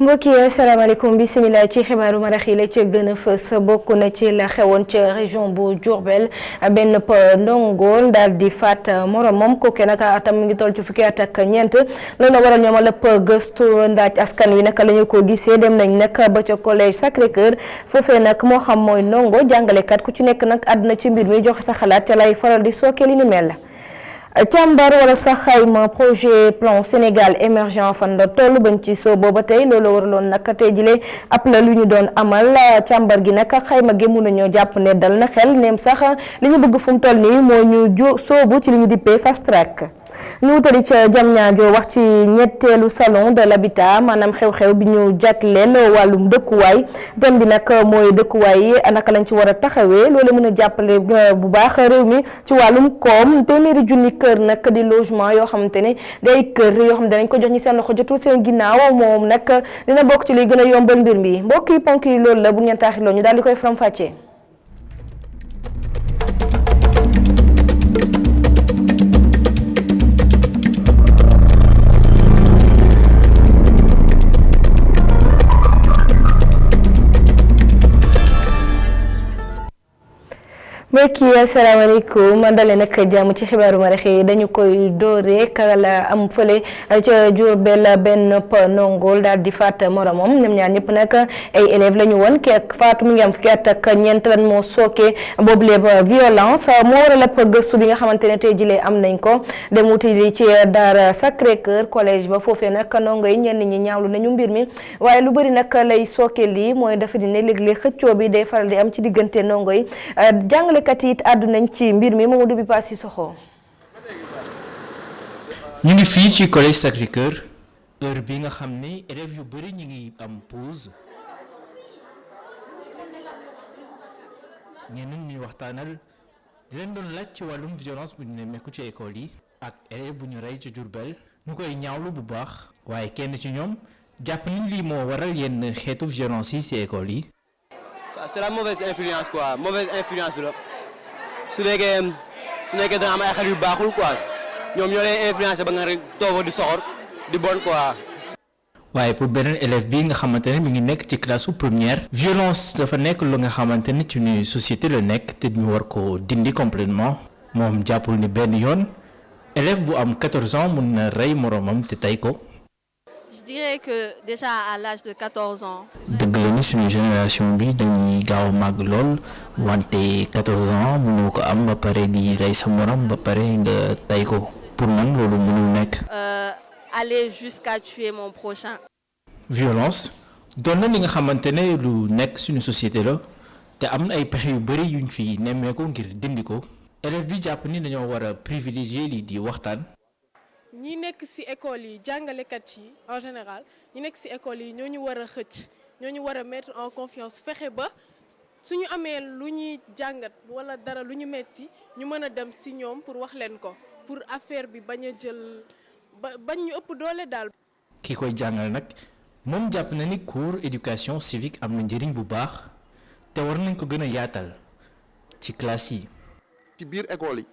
mbokk yi asalaamaaleykum bisimilah ci xibaaru marax yi la ca gën a fës bokk na ci la xewoon ca région bu Diourbel benn ndongool daal di faat moromam kooke nag atam mi ngi toll ci fukki at ak ñeent loolu la waral ñoom lépp gëstu ndaaj askan wi naka la ñu ko gisee dem nañ nag ba ca collège Sacré-Cœur foofee nag moo xam mooy ndongo jàngalekat ku ci nekk nag àdduna ci mbir mi joxe sa xalaat ca lay faral di sooke li ni mel. càmbar wala sax xayma projet plan Sénégal émergent fan la toll bañ ci soo booba tey loolu waraloon nag tey jile ab la lu ñu doon amal càmbar gi nag xayma gi mun nañoo jàpp ne dal na xel neem sax li ñu bëgg fu mu toll nii moo ñu soobu ci li ñu dippee fast track. ñu wutali ca Diamniadio wax ci ñetteelu salon de l'habitat maanaam xew-xew bi ñu jagleel wàllum dëkkuwaay thème bi nag mooy dëkkuwaay yi naka lañ ci war a taxawee loolu mën a jàppale bu baax réew mi ci wàllum koom téeméeri junni kër nag di logement yoo xamante ne day kër yoo xam ne dañ ko jox ñi seen loxo jotul seen ginnaaw moom nag dina bokk ci liy gën a yombal mbir mi mbokk yi ponk yi loolu la bu ngeen taaxiloo ñu daal di koy faram-fàccee. mbokk yi asalaamaaleykum dalee nag jàmm ci xibaaru marax yi dañu koy dooree kala am fële ca Diourbel benn ndongool daal di faat moromam ñoom ñaar ñëpp nag ay élèves la ñu woon kii ak faatu mi ngi am fukki at ak ñeent lan moo sooke boobu lépp violence moo waral ab gëstu bi nga xamante ne tey jilee am nañ ko dem wuti li ci daara Sacré-Cœur collège ba foofee nag ndongo yi ñenn ñi ñaawlu nañu mbir mi waaye lu bëri nag lay sooke lii mooy dafa di ne léeg-léeg xëccoo bi day faral di am ci diggante ndongo yi kat it àddu nañ ci mbir mi Mamadou bi paas si soxo ñu ngi fii ci collège Sacré-Cœur heure bi nga xam ne élèves yu bëri ñu ngi am pause ñeneen ñuy waxtaanal di leen doon laaj ci wàllum violence bu ñu nemmeeku ci école yi ak élève bu ñu rey ci Diourbel ñu koy ñaawlu bu baax waaye kenn ci ñoom jàpp ni lii moo waral yenn xeetu violence yi ci école yi. C'est la mauvaise influence quoi mauvaise influence bi la su nekkee dana am ay xel yu baaxul quoi ñoom ñoo lay influencé ba nga rek toog di soxor di bon quoi. waaye pour beneen élève bi nga xamante ne mi ngi nekk ci classe première. violence dafa nekk lu nga xamante ne ci une société la nekk te ñu war ko dindi complètement moom jàppul ni benn yoon élève bu am 14 ans mun na rey moromam te tey ko. Je dirais que déjà à l'âge de 14 ans. dëgg la ni suñu génération bi dañuy gaaw a màgg lool wante 14 ans mënoo ko am ba pare di rey sa morom ba pare nga tey ko pour man loolu mënul nekk. Aller jusqu'à tuer mon prochain. violence doon na li nga xamante ne lu nekk suñu société la te am na ay pexe yu bëri yuñ fi nemmeeku ngir dindi ko élève bi jàpp ni dañoo war a privilégier lii di waxtaan. ñi nekk ci école yi jàngalekat yi en général ñi nekk ci école yi ñoo ñu war a xëcc ñoo ñu war a mettre en confiance fexe ba suñu amee lu ñuy jàngat walla dara lu ñu metti ñu mën a dem ci ñoom pour wax leen ko pour affaire bi bañ a jël bañ ñu ëpp doole daal. ki koy jàngal nag moom jàpp na ni cours éducation civique am na njëriñ bu baax te war nañ ko gën a yaatal ci classe yi. ci biir école yi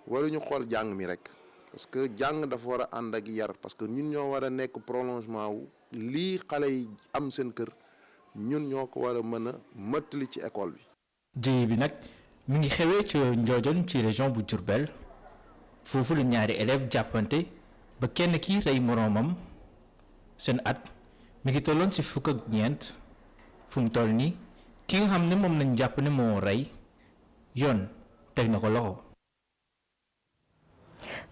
waruñu xool jàng mi rek. parce que jàng dafa war a ànd ak yar parce que ñun ñoo war a nekk prolongement wu lii xale yi am seen kër ñun ñoo ko war a mën a mëttali ci école bi. jéye bi nag mi ngi xewee ci Ndiodione ci région bu Diourbel foofu la ñaari élèves jàppante ba kenn ki rey moroomam seen at mi ngi tolloon ci fukk ak ñeent fu mu toll nii ki nga xam ne moom lañ jàpp ne moo rey yoon teg na ko loxo.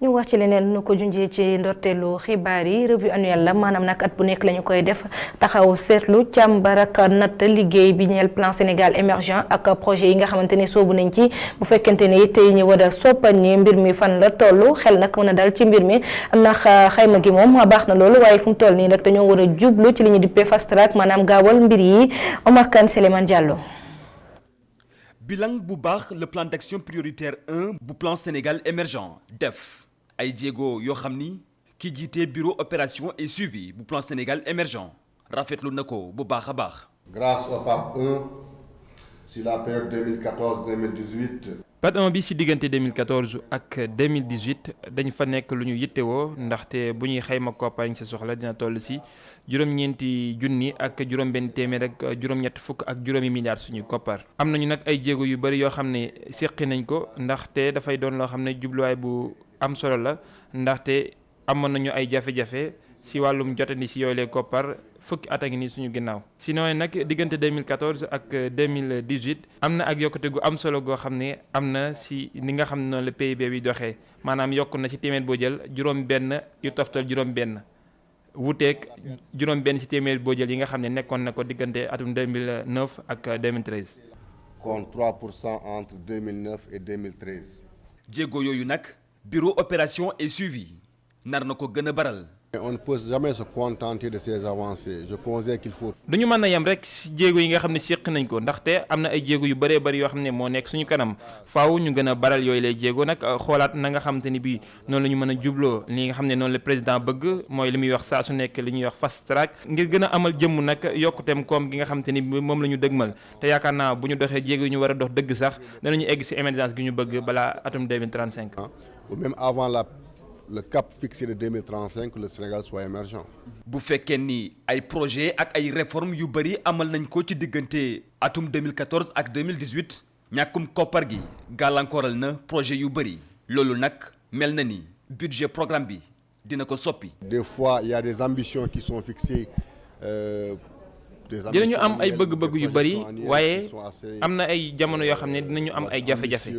ñu wax ci leneen nu ko junjee ci ndorteelu xibaar yi revue annuelle la maanaam nag at bu nekk lañu koy def taxaw seetlu càmbar ak natt liggéey bi ñeel plan Sénégal émergent ak projet yi nga xamante ne soobu nañ ci bu fekkente ne tey ñu war a soppani mbir mi fan la toll xel nag mën a dal ci mbir mi ndax xayma gi moom baax na loolu waaye fu mu toll nii nag dañoo war a jublu ci li ñu dippee fast track maanaam gaawal mbir yi Omar Kane Souleymane Diallo. bilan bu baax le plan d'action prioritaire 1 bu plan Sénégal émergent def ay jéego yoo xam ni ki jiite bureau opération et suivi bu plan Sénégal émergent rafetlu na ko bu baax a baax. grâce au PAP 1 sur la période 2014-2018. PAD 1 bi ci diggante 2014 ak 2018 dañ fa nekk lu ñu yittewoo ndaxte bu ñuy xayma koppar yi ci soxla dina toll ci juróom-ñeenti junni ak juróom-benn téeméer ak juróom-ñett fukk ak juróomi milliards suñu koppar. am nañu nag ay jéego yu bari yoo xam ne seqi nañ ko ndaxte dafay doon loo xam ne jubluwaay bu am solo la ndaxte amoon nañu ay jafe-jafe ci wàllum jotandi ci yooyu les koppar fukki at a ngi nii suñu ginnaaw. sinon nag diggante 2014 ak 2018 am na ak yokkute gu am solo goo xam ne am na ci ni nga xam ne noonu la PIB bi doxee maanaam yokku na ci téeméer boo jël juróom-benn yu toftal juróom-benn wuuteeg juróom-benn ci téeméer boo jël yi nga xam ne nekkoon na ko diggante atum 2009 ak 2013. contre 3% entre 2009 et 2013. jéego yooyu nag bureau opération et suivi nar na ko gën a baral. On ne peut jamais se contenter de ces avancées. Je considère qu'il faut. duñu mën a yem rek ci jéego yi nga xam ne séq nañ ko ndaxte am na ay jéego yu bëree bëri yoo xam ne moo nekk suñu kanam faaw ñu gën a baral yooyu lay jéego nag xoolaat na nga xamante ni bii noonu la ñu mën a jubloo li nga xam ne noonu la président bëgg mooy li muy wax saa su nekk li ñuy wax fast track ngir gën a amal jëmm nag yokkuteem koom gi nga xamante ni moom la ñu dëgmal te yaakaar naa bu ñu doxee jéego yi ñu war a dox dëgg sax danañu egg ci émergence gi ñu bëgg balaa atum 2035. Ou même avant le cap fixé de 2035 que le Sénégal soit émergent. bu fekkee ni ay projet ak ay réformes yu bëri amal nañ ko ci diggante atum 2014 ak 2018 ñàkkum koppar gi gàllankooral na projet yu bëri loolu nag mel na ni budget programme bi dina ko soppi. Des fois il y a des ambitions qui sont fixées. dinañu am ay bëgg-bëgg yu bëri waaye am na ay jamono yoo xam ne dinañu am ay jafe-jafe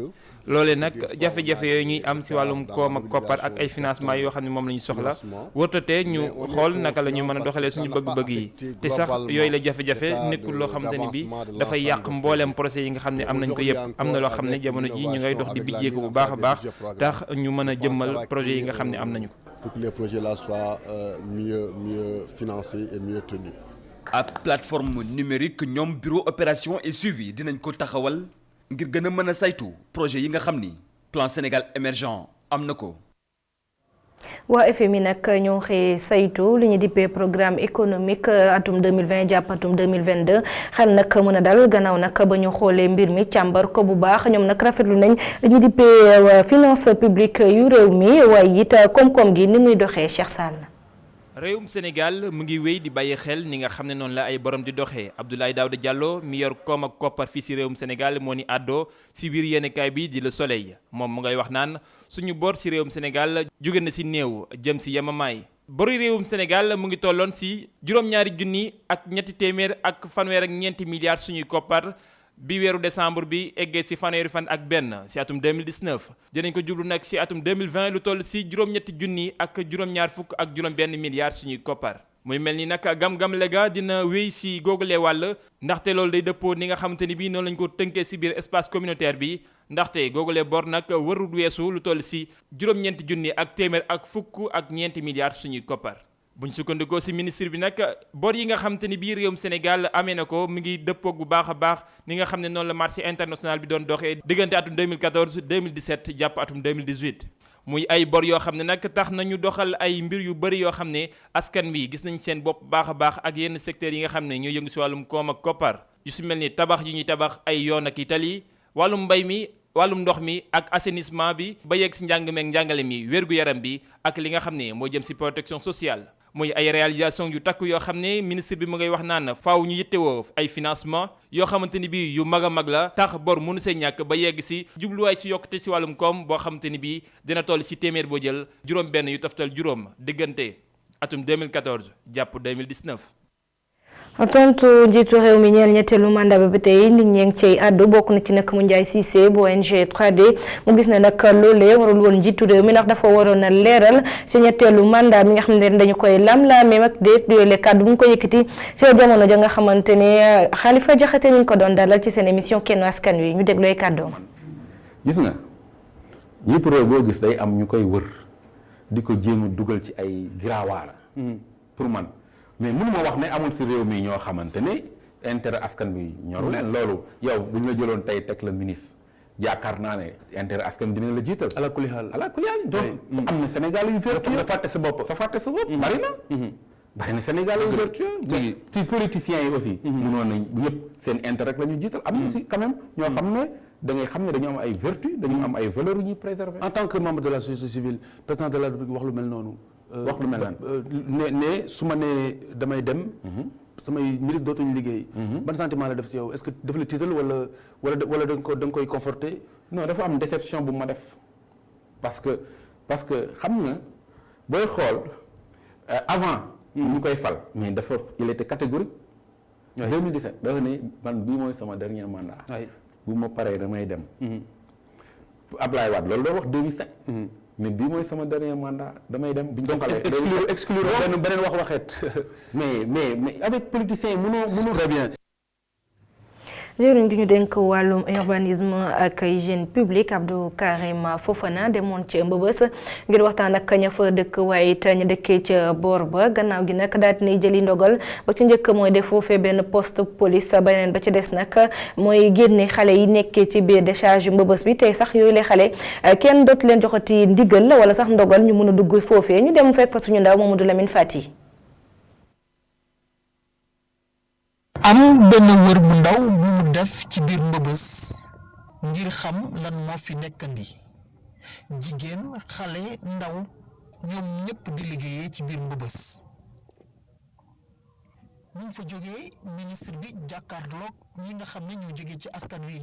loolee nag jafe-jafe yooyu ñuy am ci wàllum koom ak koppar ak ay financement yoo xam ne moom la ñu soxla wërtatee ñu xool naka la ñu mën a doxalee suñu bëgg-bëgg yi te sax yooyu la jafe-jafe nekkul loo xamante ni bi dafay yàq mbooleem projet yi nga xam ne am nañ ko yëpp am na loo xam ne jamono ji ñu ngay dox di bijjee ko bu baax a baax tax ñu mën a jëmmal projet yi nga xam ne am nañu ko. Pour que les projets là soient mieux financés et mieux tenus. ab plateforme numérique ñoom bureau opération et suivi dinañ ko taxawal ngir gën a mën a saytu projet yi nga xam ni plan Sénégal émergent am na ko. waa FMI nag ñoo xëy saytu li ñu dippee programme économique atum 2020 jàpp atum 2022 xel nag mën a dal gannaaw nag ba ñu xoolee mbir mi càmbar ko bu baax ñoom nag rafetlu nañ li ñu dippee finance publique yu réew mi waaye it koom-koom gi ni muy doxee Cheikh Sall. réewum Sénégal mu ngi wéy di bàyyi xel ni nga xam ne noonu la ay borom di doxee Abdoulaye Daouda Diallo mi yor koom ak koppar fii ci réewum Sénégal moo ni àddoo ci biir yéenekaay bi di Le Soleil moom mu ngay wax naan suñu bor ci réewum Sénégal jóge na ci néew jëm ci yemamaay bori réewum Sénégal mu ngi tolloon ci juróom-ñaari junni ak ñetti téeméer ak fanweer ak ñeenti milliards suñuy koppar bi weeru décembre bi eggee ci fanweeri fan ak benn ci atum 2019 dinañ ko jublu nag ci atum 2020 lu toll ci juróom-ñetti junni ak juróom-ñaar fukk ak juróom-benn milliards suñuy koppar muy mel ni nag gam-gam lega dina wéy ci googulee wàll ndaxte loolu day dëppoo ni nga xamante ni bii noonu lañ ko tënkee ci biir espace communautaire bi ndaxte googulee bor nag warul weesu lu toll ci juróom-ñeenti junni ak téeméer ak fukk ak ñeenti milliards suñuy koppar. buñ sukkandikoo ci ministre bi nag bor yi nga xamante ni bii réewum Sénégal amee na ko mi ngi dëppoog bu baax a baax ni nga xam ne noonu la marché international bi doon doxee diggante atum 2014 2017 jàpp atum 2018 muy ay bor yoo xam ne nag tax nañu doxal ay mbir yu bëri yoo xam ne askan wi gis nañ seen bopp baax a baax ak yenn secteurs yi nga xam ne ñoo yëngu ci wàllum koom ak koppar yu ci mel ni tabax yi ñuy tabax ay yoon ak i tali wàllum mbay mi wàllum ndox mi ak assainissement bi ba yegg ci njàng meeg njàngale mi wér-gu-yaram bi ak li nga xam ne moo jëm ci protection sociale muy ay réalisation yu takku yoo xam ne ministre bi mu ngay wax naan faaw ñu yittewoo ay financement yoo xamante ni bii yu mag a mag la tax bor mënu see ñàkk ba yegg ci jubluwaay ci yokkute ci wàllum koom boo xamante ni bii dina toll ci téeméer boo jël juróom benn yu toftal juróom diggante atum 2014 jàpp 2019. tontu njiitu réew mi ñeel ñetteelu mandat ba tey nit ñee ngi cay àddu bokk na ci nag mu Ndiaye Cissé bu ONG 3D mu gis ne nag loolee warul woon njiitu réew mi ndax dafa waroon a leeral ci ñetteelu mandat mi nga xam ne dañu koy lam-laamee mag déet yooyu kàddu bu ñu ko yëkkati ci jamono ja nga xamante ne Khalifa Diakhaté ñu ko doon dalal ci seen émission Kennu Askan Wi ñu déglooy kàddoom. gis nga njiitu réew boo gis day am ñu koy wër di ko jéem a dugal ci ay giraawaala pour man. mais mënuma wax ne amul ci réew mi ñoo xamante ne intérêt askan bi ñoru leen loolu yow bu ñu la jëloon tey teg la ministre yaakaar naa ne intérêt askan dina la jiital. ala kulli haal donc am na Sénégal yu vertueux fa fàtte sa bopp bari na Sénégal yu vertueux ci politiciens yi aussi mënoon nañ ñëpp seen intérêt la ñu jiital am na aussi quand même ñoo xam ne da ngay xam ne dañu am ay vertu dañu am ay valeurs yu ñuy préserver. En tant que membre de la société civile président de la République wax lu mel noonu. wax lu mel nan ne su ma nee damay dem. samay ministre dootuñu liggéey. ban sentiment la def si yow est-ce que dafa la tiital wala da nga koy conforter. non dafa am déception bu ma def parce que xam nga booy xool avant. ñu koy fal mais dafa il était catégorique. 2017 dafa ne man bii mooy sama dernier mandat. bu ma paree damay dem. Ablaye Wade loolu doon wax 2007. mais bii mooy sama dernier mandat damay dem. bu ñu ko xalee exclure beneen wax waxeet. mais avec politiciens yi mënoo très bien. jëwriñ gi ñu dénk wàllum urbanisme ak hygiène publique Abdou Karim Fofana demoon ci Mbëbës ngir waxtaan ak ña fa dëkk waaye it ñu dëkkee ca boor ba gannaaw gi nag daal di jëli ndogal ba ci njëkk mooy def foofee benn poste police beneen ba ci des nag mooy génne xale yi nekkee ci biir décharge Mbëbës bi tey sax yooyu la xale kenn dootu leen joxati ndigal wala sax ndogal ñu mën a dugg foofee ñu dem fekk fa suñu ndaw Mamadou Lamine Fati. am benn wër bu ndaw bu mu def ci biir Mbëbës ngir xam lan moo fi nekkandi jigéen xale ndaw ñoom ñëpp di liggéeyee ci biir Mbëbës bu mu fa jógee ministre bi jàkkaarloog ñi nga xam ne ñoo jógee ci askan wi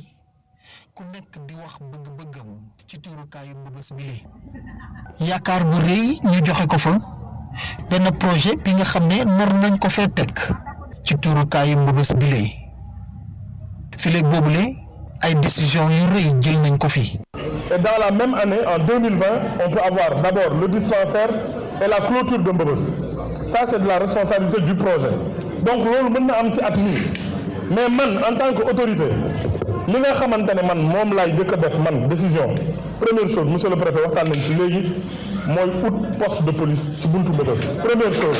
ku nekk di wax bëgg-bëggam ci tuurukaayu Mbëbës bi lee yaakaar bu rëy ñu joxe ko fa benn projet bi nga xam ne nar nañ ko fee teg ci tuurukaayu Mbëbës bi lee fileeg boobule ay décision yu rëy jël nañ ko fi. Et dans la même année en 2020 on peut avoir d'abord le dispensaire et la clôture de Mbëbës ça c'est de la responsabilité du projet donc loolu mën na am ci at mi mais man en tant que autorité li nga xamante ne man moom laay jëkk a def man décision première chose monsieur le préfet waxtaan nañ ci léegi mooy ut poste de police ci buntu Mbëbës première chose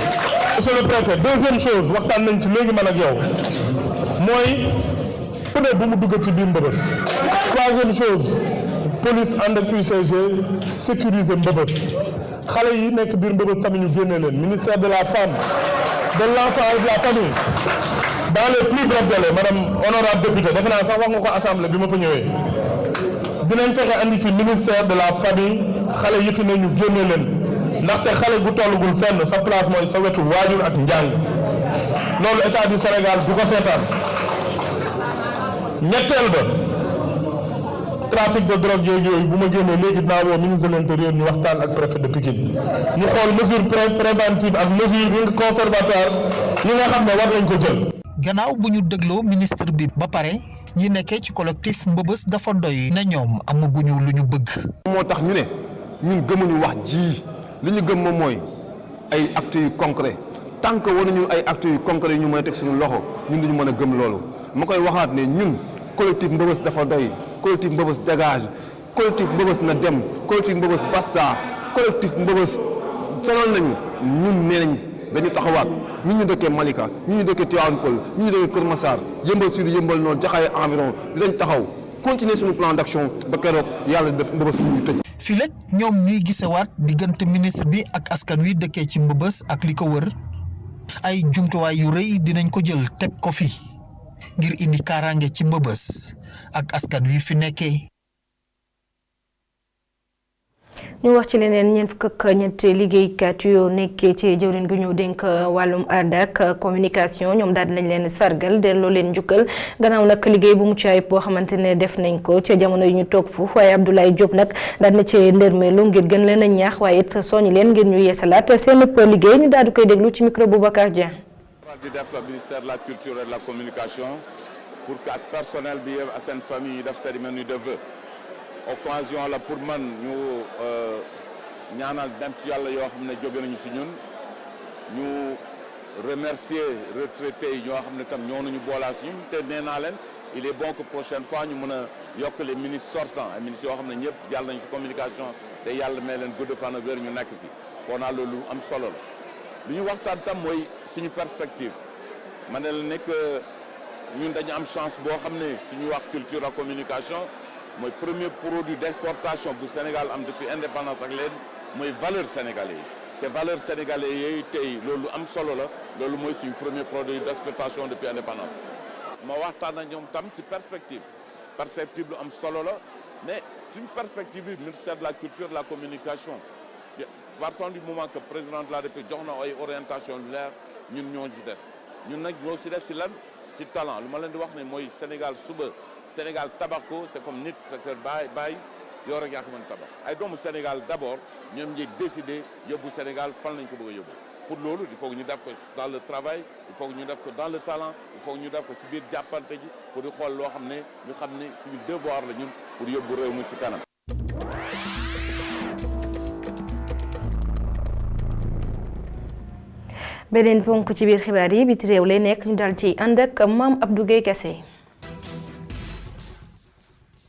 monsieur le préfet deuxième chose waxtaan nañ ci léegi man ak yow mooy pneu bu mu dugg ci biir Mbëbës troisième chose police ànd ak UCG sécuriser Mbëbës xale yi nekk biir Mbëbës tamit ñu génne leen ministère de la femme de l'enfant et de la famille dans les plus brefs délais madame honorable députée defe naa sax wax nga ko assemblée bi ma fa ñëwee dinañ fexe andi fi ministère de la famille xale yi fi ne ñu génne leen ndaxte xale bu tollugul fenn sa place mooy sa wetu waajur ak njàng loolu état du Sénégal du ko seetaan ñetteel ba trafic de drogue yooyu bu ma génnee léegi dinaa woo ministre de l'intérieur ñu waxtaan ak préfet de Pikine ñu xool mesure préventive ak mesure yi conservatoire yi nga xam ne war nañ ko jël. gannaaw bu ñu dégloo ministre bi ba pare ñi nekkee ci collectif Mbëbës dafa doy na ñoom amaguñu lu ñu bëgg. moo tax ñu ne ñun gëmuñu wax ji li ñu gëm moom mooy ay actes yu concret tant que waruñu ay actes yu concret ñu mën a teg suñu loxo ñun duñu mën a gëm loolu ma koy waxaat ne ñun collectif Mbëbës dafa doy collectif Mbëbës dégage collectif Mbëbës na dem collectif Mbëbës basta collectif Mbëbës sonal nañu ñun nee nañ dañu taxawaat ñun ñu dëkkee Malika ñun ñu dëkkee Tivaouane Peulh ñun ñu dëkkee Kër Massar Yëmbal Sud Yëmbal Nord Jaxaay environ dinañ taxaw continuer suñu plan d'action ba keroog yàlla def Mbëbës mu ñu tëj. fii léegi ñoom ñuy gisewaat diggante ministre bi ak askan wi dëkkee ci Mbëbës ak li ko wër ay jumtuwaay yu rëy dinañ ko jël teg ko fi ngir indi kaaraange ci Mbëbës ak askan wi fi nekkee. ñu wax ci leneen ñeent fukk ak ñett liggéeykat yoo nekkee ci jëwriñ gi ñu dénk wàllum aada ak communication ñoom daal dinañ leen sargal delloo leen njukkal gannaaw nag liggéey bu mucc ayib boo xamante ne def nañ ko ca jamono yi ñu toog foofu waaye Abdoulaye Diop nag daal na ci ndërmeelu ngir gën leen a ñaax waaye it soññ leen ngir ñu yeesalaat seen liggéey ñu daal di koy déglu ci micro Boubacar Dieng. di def la ministère de la culture et de la communication pour que ak personnel bi yëpp ak seen famille yi def cérémonie de vœux occasion la pour man ñu ñaanal dem ci yàlla yoo xam ne jóge nañu ci ñun ñu remercier retraités yi ñoo xam ne tam ñoo nañu boolaa ci ñun te nee naa leen il est bon que prochaine fois ñu mën a yokk les ministres sortants ay ministres yoo xam ne ñëpp jàll nañu ci communication te yàlla may leen gudd fan ak wér ñu nekk fi foo naa loolu am solo la lu ñu waxtaan tam mooy suñu perspective ma ne la nekk ñun dañu am chance boo xam ne suñu wax culture ak communication mooy premier produit d'exportation bu Sénégal am depuis indépendance ak leen mooy valeur sénégalais yi te valeur sénégalais yooyu tey loolu am solo la loolu mooy suñu premier produit d'exportation depuis indépendance ma waxtaan ak ñoom tam ci perspective perceptible am solo la mais suñu perspective bi ministère de la culture de la communication partant du moment que président de la République jox na ay orientation lu leer ñun ñoo ci des ñun nag ñoo ci des ci lan ci talent lu ma leen di wax ne mooy Sénégal suba Sénégal tabax ko c'est comme nit sa kër baay yow rek yaa ko mën tabax ay doomu Sénégal d'abord ñoom ñuy décider yóbbu Sénégal fan lañ ko bëgg a yóbbu pour loolu il faut que ñu def ko dans le travail il faut que ñu def ko dans le talent il faut que ñu def ko ci biir jàppante ji pour di xool loo xam ne ñu xam ne suñu devoir la ñun pour yóbbu réew mi ci kanam. beneen ponk ci biir xibaar yi biti réew lay nekk ñu dal ci ànd ak Mame Abdou Guèye Kassé.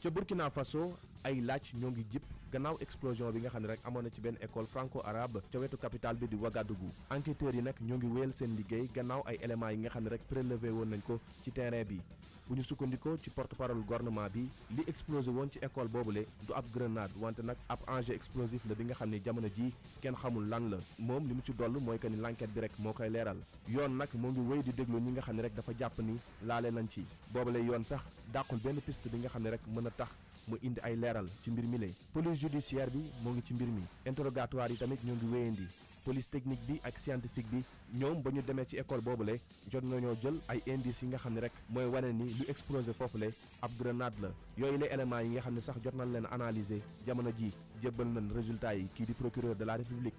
ca Burkina Faso ay laaj ñoo ngi jip gannaaw explosion bi nga xam ne rek amoon na ci benn école franco-arabe ca wetu capitale bi di Ouagadougou enquêteurs yi nag ñoo ngi wéyal seen liggéey gannaaw ay éléments yi nga xam ne rek prélevé woon nañ ko ci terrain bi bu ñu sukkandikoo ci porte-parole gouvernement bi li explosé woon ci école boobule du ab grenade wante nag ab engin explosif la bi nga xam ne jamono ji kenn xamul lan la moom li mu ci doll mooy que ni l'enquête bi rek moo koy leeral yoon nag moo ngi wéy di déglu ñi nga xam ne rek dafa jàpp ni laale nañ ci boobule yoon sax dàqul benn piste bi nga xam ne rek mën a tax mu indi ay leeral ci mbir mi lay police judiciaire bi moo ngi ci mbir mi interrogatoire yi tamit ñoo ngi wéyandi police technique bi ak scientifique bi ñoom ba ñu demee ci école boobule jot nañoo jël ay indices yi nga xam ne rek mooy wane ni lu explosé foofule ab grenade la yooyu les éléments yi nga xam ne sax jot nañ leen analyser jamono ji jébbal nañ résultat yi kii di procureur de la république.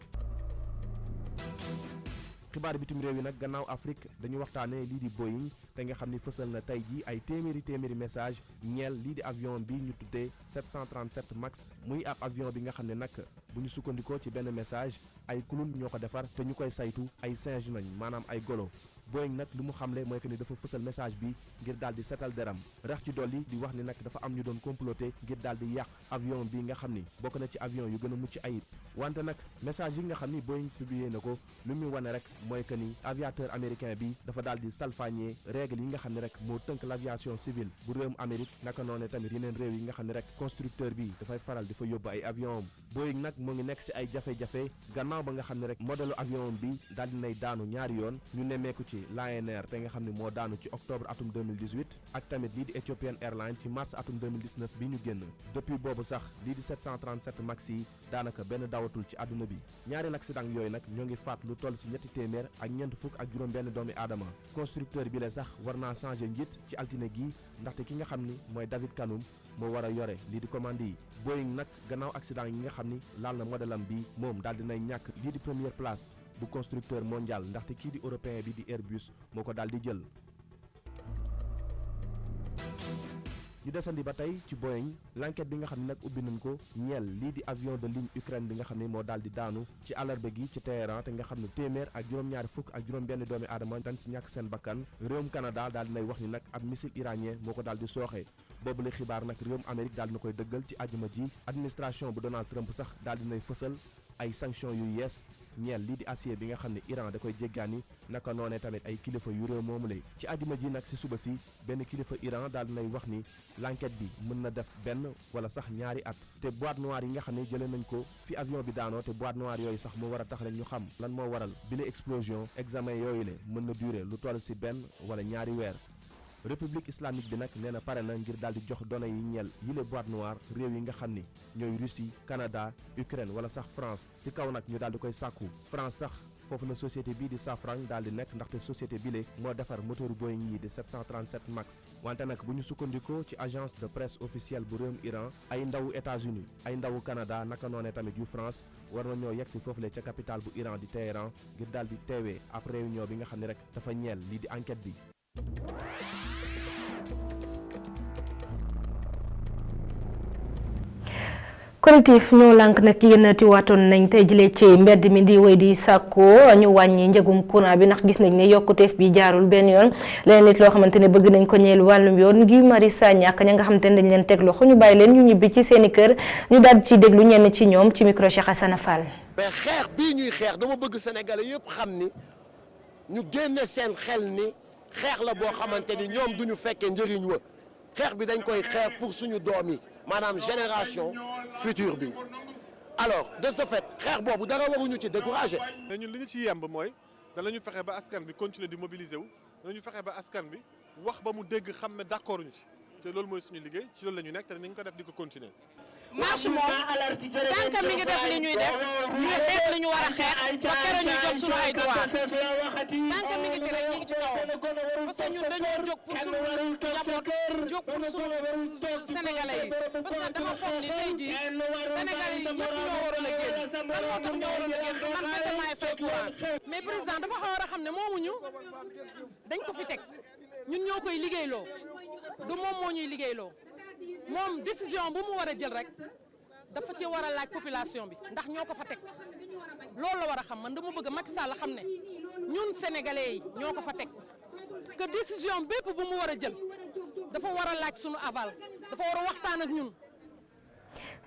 xibaar bitim réew yi nag gannaaw Afrique dañu waxtaanee lii di Boeing te nga xam ni fësal na tey ji ay téeméeri message ñeel lii di avion bi ñu tuddee 737 max muy ab avion bi nga xam ne nag bu ñu sukkandikoo ci benn message ay clown ñoo ko defar te ñu koy saytu ay singe nañ maanaam ay golo Boeing nag lu mu xamle mooy que ni dafa fësal message bi ngir daal di setal deram rax ci dolli di wax ni nag dafa am ñu doon comploter ngir daal di yàq avion bi nga xam ni bokk na ci avion yu gën a mucc ayib wante nag message yi nga xam ni Boeing publié na ko lu muy wane rek mooy que ni aviateur américain bi dafa daal di salfaañee règle yi nga xam ne rek moo tënk l'aviation civile bu réewum Amérique naka noonu tamit yeneen réew yi nga xam ne rek constructeur bi dafay faral di fa yóbbu ay avion Boeing nag moo ngi nekk ci ay jafe-jafe gannaaw ba nga xam ne rek modèle avion bi daal di nay daanu ñaari yoon ñu nemmeeku ci Lion Air te nga xam ne moo daanu ci octobre atum 2018 ak tamit lii di Ethiopian Airlines ci mars atum 2019 bi ñu génn depuis boobu sax lii di 737 max yi daanaka benn dawatul ci àdduna bi ñaari accident yooyu nag ñoo ngi faat lu toll ci ñetti téeméer ak ñeent fukk ak juróom benn doomi aadama constructeur bi la sax war naa changer njiit ci altine gi ndaxte ki nga xam ni mooy David Kanoum moo war a yore lii di commande yi Boeing nag gannaaw accident yi nga xam ni laal na modèle am bi moom daal dinay ñàkk lii di première place bu constructeur mondial ndaxte kii di européen bi di Airbus moo ko daal di jël. ñu desandi ba tey ci Boeing l'enquête bi nga xam ne nag ubbi nañ ko ñeel lii di avion de ligne Ukraine bi nga xam ne moo daal di daanu ci àllarba gi ci Téhéran te nga xam ne téeméer ak juróom-ñaari fukk ak juróom-benn doomi aadama dañ si ñàkk seen bakkan réewum Canada daal di nay wax ni nag ab missile iranien moo ko daal di sooxe boobu la xibaar nag réewum Amérique daal di na koy dëggal ci àjjuma ji administration bu Donald Trump sax daal di nay fësal ay sanctions yu yees ñeel lii di acier bi nga xam ne Iran da koy jéggaani naka noonee tamit ay kilifa yu réew moomu lay ci àjjuma ji nag si suba si benn kilifa Iran daal dinay wax ni l'enquête bi mën na def benn wala sax ñaari at te boîte noire yi nga xam ne jëlee nañ ko fi avion bi daanoo te boîte noire yooyu sax moo war a tax rek ñu xam lan moo waral bile explosion examen yooyu le mën na durer lu toll si benn wala ñaari weer république islamique bi nag nee na pare na ngir daal di jox données yi ñeel yile boîte noire réew yi nga xam ni ñooy Russie Canada Ukraine wala sax France si kaw nag ñu daal di koy sàkku France sax foofu la société bii di Safran daal di nekk ndaxte société bile moo defar moteur Boeing yi di 737 max wante nag bu ñu sukkandikoo ci agence de presse officielle bu réewum Iran ay ndawu États-Unis ay ndawu Canada naka noonee tamit yu France war na ñoo yegg si foofu la ca capitale bu Iran di Téhéran ngir daal di teewee ab réunion bi nga xam ne rek dafa ñeel lii di enquête bi. collectif ñoo lànk nag yéenati waatoon nañ tey jëlee ci mbedd mi di wéy di sàkkoo ñu wàññi njëgum courant bi ndax gis nañ ne yokkuteef bi jaarul benn yoon leneen nit loo xamante ne bëgg nañ ko ñeel wàllum yoon Guy Marius Sagna ak ña nga xamante ne dañ leen teg loxo ñu bàyyi leen ñu ñibbi ci seeni kër ñu daal di ci déglu ñenn ci ñoom ci micro Cheikh Hassana Fall. mais xeex bii ñuy xeex dama bëgg sénégalais yëpp xam ni ñu génne seen xel ni xeex la boo xamante ni ñoom duñu fekkee njëriñ wa xeex bi dañ koy xeex pour suñu doom yi maanaam génération future bi alors de ce fait xeex boobu dara waruñu ci décourager. mais ñun li ñu ci yemb mooy danañu fexe ba askan bi continuer di mobiliser wu danañu fexe ba askan bi wax ba mu dégg xam ne d'accord ñu ci te loolu mooy suñu liggéey ci loolu la ñu nekk te nañ ko def di ko continuer. marche moom tant que mi ngi def li ñuy def ñu xeex li ñu war a xeex ba keroog ñu jot suñu ay droit tant que mi ngi ci rek ñu ngi ci kaw parce que ñun dañoo jóg pour suñu njaboot jóg pour suñu sénégalais yi parce que dama foog ni tey jii sénégalais yi ñëpp ñoo waroon a génn lan moo tax ñoo waroon a génn man kese maay fay courant mais président dafa war a xam ne moomuñu dañ ko fi teg ñun ñoo koy liggéeyloo du moom moo ñuy liggéeyloo moom décision bu mu war a jël rek dafa ci war a laaj population bi ndax ñoo ko fa teg loolu la war a xam man dama bëgg Macky Sall xam ne ñun sénégalais yi ñoo ko fa teg que décision bépp bu mu war a jël dafa war a laaj sunu aval dafa war a waxtaan ak ñun.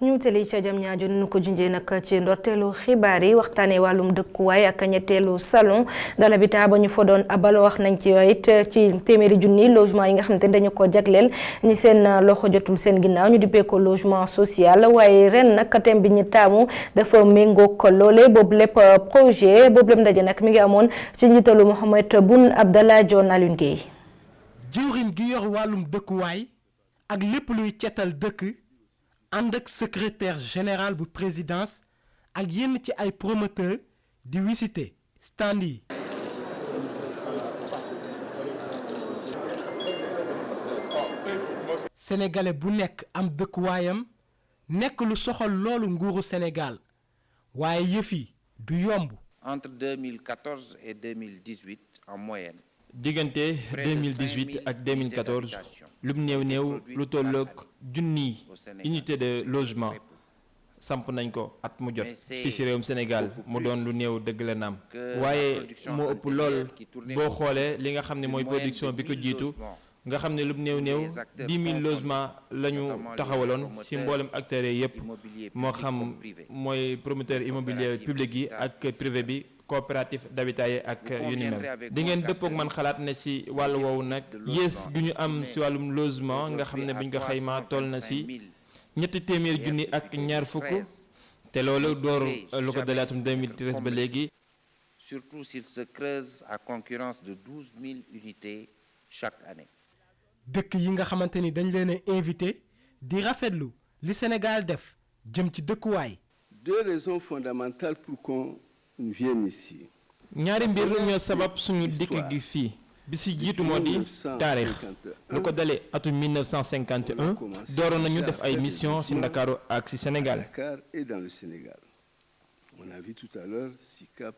ñu tëli ca jam ñaajo nu ko junjee nag ci ndorteelu xibaar yi waxtaanee wàllum dëkkuwaay ak ñetteelu salon de l'habitat ba ñu fa doon abal wax nañ ci it ci téeméeri junni logement yi nga xamante ne dañu ko jagleel ñi seen loxo jotul seen ginnaaw ñu dippee ko logement social waaye ren nag thème bi ñu taamu dafa méngoo ko loole boobu lépp projet boobu lépp ndaje nag mi ngi amoon ci njiitalu Mohamed Boun Abdallah Dionne Alioune Guèye. jëwriñ gi yor wàllum dëkkuwaay ak lépp luy cetal dëkk. ànd ak secrétaire général bu présidence ak yenn ci ay promoteur di visiter stand yi. sénégalais bu nekk am dëkkuwaayam nekk lu soxal loolu nguuru Sénégal waaye yëf yi du yomb. entre 2014 et 2018 en moyenne. diggante 2018 ak 2014 lum néew lu tolloog junni unité de logement samp nañ ko at mu jot fii ci réewum Sénégal mu doon lu néew dëgg la naam waaye moo ëpp lool boo xoolee li nga xam ne mooy production bi ko jiitu nga xam ne lum néew 10 000 logements la ñu taxawaloon ci mboolem acteurs yi yëpp moo xam mooy promoteur immobilier public yi ak privé bi. coopérative d'habitat yi ak yu ni mel di ngeen dëppook man xalaat ne ci wàllu woowu nag yées gu ñu am ci wàllum logement nga xam ne buñ ko xaymaa toll na ci ñetti téeméer junni ak ñaar fukk te loolu door lu ko dalee atum 2013 ba léegi. surtout s'il se creuse à concurrence de 12 000 unités chaque année. dëkk yi nga xamante ni dañ leen a invité di rafetlu li Sénégal def jëm ci dëkkuwaay. deux raisons fondamentales pour qu'on vienne ici. ñaari mbir ñoo sabab suñu dikk gi fii bi ci jiitu moo di taarix lu ko dalee atum 1951 dooroon nañu def ay mission ci Ndakaaru ak ci Sénégal. Dakar et dans le Sénégal. On a vu tout à l'heure SICAP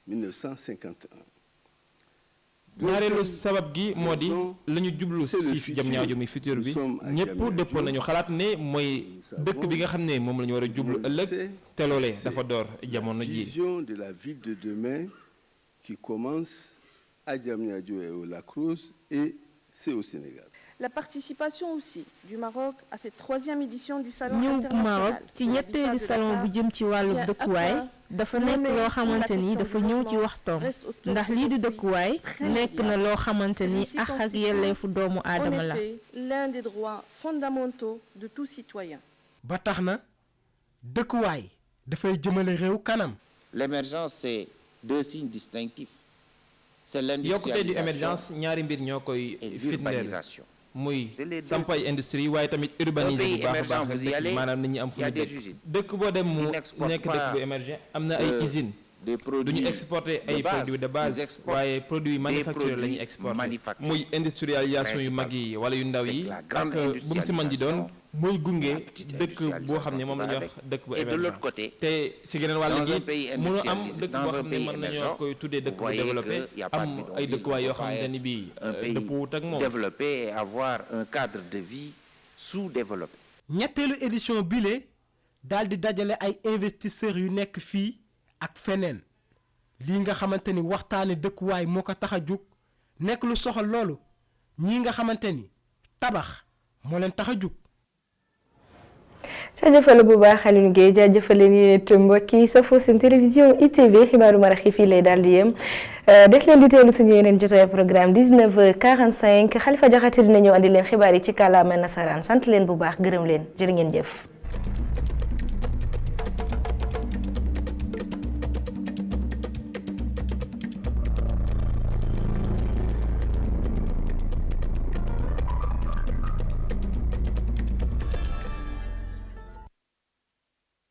1951. ñaareelu sabab gi moo di la ñu jublu ci Diamniadio mi futur bi ñëpp dëppoon nañu xalaat ne mooy dëkk bi nga xam ne moom la ñu war a jublu ëllëg te loolee dafa door jamono ji. Vision de la ville de demain qui commence à Diamniadio et au Lac-Rose et c'est au Sénégal. La participation aussi du Maroc à cette troisième édition du salon ñëw international. Maroc ci ñetteelu salon bu jëm ci wàllu dëkkuwaay dafa nekk loo xamante ni dafa ñëw ci waxtoom ndax lii di dëkkuwaay nekk na loo xamante ni ak ak yelleefu doomu aadama la. En effet, l'un des droits fondamentaux de tout citoyen. ba tax na dëkkuwaay dafay jëmale réew kanam. L'émergence c'est deux signes distinctifs. C'est yokkute du émergence ñaari mbir ñoo koy firndeel muy sampay industrie waaye tamit urbaniser bu baax a baax dëkk maanaam nit ñi am fu ñu dëkk boo dem mu nekk dëkk bu émergent am na ay usines du ñu exporter ay produits de base waaye produits manufacturés la ñuy exporter muy industrialisation yu mag yi wala yu ndaw yi ak bu mu si mën di doon muy gunge dëkk boo xam ne moom la ñuy wax dëkk bu émergent te si geneen wàll gi mënu am dëkk boo xam ne mën nañoo koy tuddee dëkk bu développé am ay dëkkuwaay yoo xam ne ni bii dëppoowut ak moom. développer et avoir un cadre de vie sous-développé. ñetteelu édition bile daal di dajale ay investisseurs yu nekk fii ak feneen lii nga xamante ni waxtaane dëkkuwaay moo ko tax a jóg nekk lu soxal loolu ñii nga xamante ni tabax moo leen tax a jóg. jaajëfal bu baax Alioune Guèye jaajëfal leen yéen it mbokk yi safoo seen télévision ITV xibaaru maraxi fii lay daal di yem des leen di teewlu suñu yeneen jotaay programme 19h45 Khalifa Diakhaté dina ñëw andi leen xibaar yi ci kàllaama nasaraan sant leen bu baax gërëm leen jërë ngeen jëf.